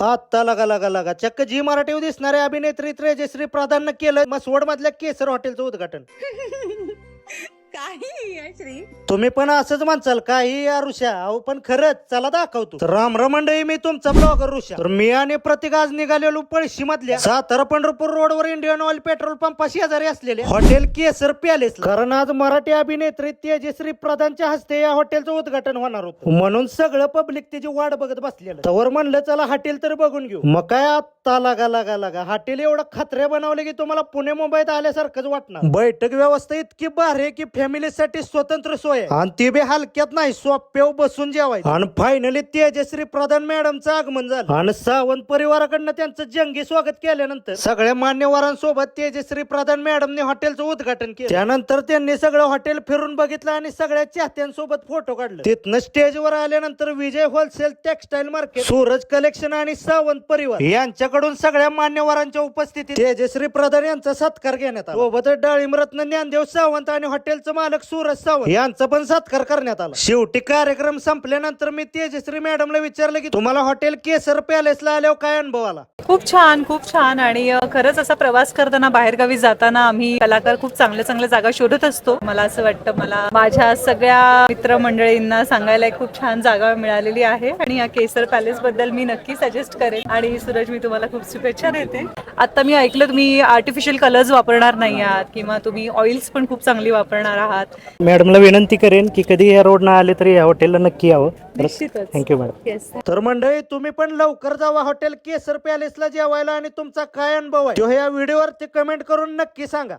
आता लगा लगा लगा चक्क जी मराठी दिसणाऱ्या अभिनेत्री तेजश्री प्रधान केलं मसवड मधल्या केसर हॉटेलचं उद्घाटन. काही आहे श्री. तुम्ही पण असंच म्हणसाल काही या ऋषा, अहो पण खरंच चला दाखवतो. तर राम राम मंडळी, मी तुमचा ब्लॉगर ऋषा. तर मी आणि प्रतीक आज निघालेलो पळशी मधल्या सातारा पंढरपूर रोडवर इंडियन ऑइल पेट्रोल पंपा शेजारी असलेले हॉटेल केसर पॅलेस, कारण आज मराठी अभिनेत्री तेजश्री प्रधानच्या हस्ते या हॉटेलचं उद्घाटन होणार होतं. म्हणून सगळं पब्लिक त्याची वाट बघत बसलेलं. तवर म्हणलं चला हॉटेल तर बघून घेऊ. मग काय आता लागा लागा लागा हॉटेल एवढं खत्रे बनवले की तुम्हाला पुणे मुंबईत आल्यासारखंच वाटणार. बैठक व्यवस्था इतकी भारी की फॅमिलीसाठी स्वतंत्र सोय आहे आणि ती बी हलक्यात नाही, सोप्यावर बसून जेवायचं. आणि फायनली तेजश्री प्रधान मॅडमचं आगमन झालं आणि सावंत परिवाराकडनं त्यांचं जंगी स्वागत केल्यानंतर सगळ्या मान्यवरांसोबत तेजश्री प्रधान मॅडमने हॉटेलचं उद्घाटन केलं. त्यानंतर त्यांनी सगळं हॉटेल फिरून बघितलं आणि सगळ्या चाहत्यांसोबत फोटो काढले. तिथनं स्टेजवर आल्यानंतर Vijay wholesale textile market, Suraj collection आणि सावंत परिवार यांच्याकडून सगळ्या मान्यवरांच्या उपस्थितीत तेजश्री प्रधान यांचा सत्कार घेण्यात आला. सोबतच डाळिंबरत्न ज्ञानदेव सावंत आणि हॉटेलचं मालक सूरज सावंत यांचा पण सत्कार करण्यात आला. शेवटी कार्यक्रम संपल्यानंतर मी तेजश्री मॅडमला विचारलं की तुम्हाला हॉटेल केसर पॅलेसला आल्यावर काय अनुभव आला. खूप छान आणि खरंच असा प्रवास करताना बाहेरगावी जाताना आम्ही कलाकार खूप चांगल्या चांगल्या जागा शोधत असतो. मला असं वाटतं मला माझ्या सगळ्या मित्रमंडळींना सांगायला एक खूप छान जागा मिळालेली आहे आणि या केसर पॅलेस बद्दल मी नक्की सजेस्ट करेन. आणि सूरज, मी तुम्हाला खूप शुभेच्छा देते. आता मी ऐकलं तुम्ही आर्टिफिशियल कलर्स वापरणार नाही आहात किंवा तुम्ही ऑइल्स पण खूप चांगली वापरणार आहात. मॅडमला विनंती करेन की कधी या रोडनं आले तरी या हॉटेलला नक्की यावं. निश्चितच. Thank you madam. येस. तर मंडळी, तुम्ही पण लवकर जावा हॉटेल केसर पॅलेसला जेवायला आणि तुमचा काय अनुभव आहे तो या व्हिडिओवरती कमेंट करून नक्की सांगा.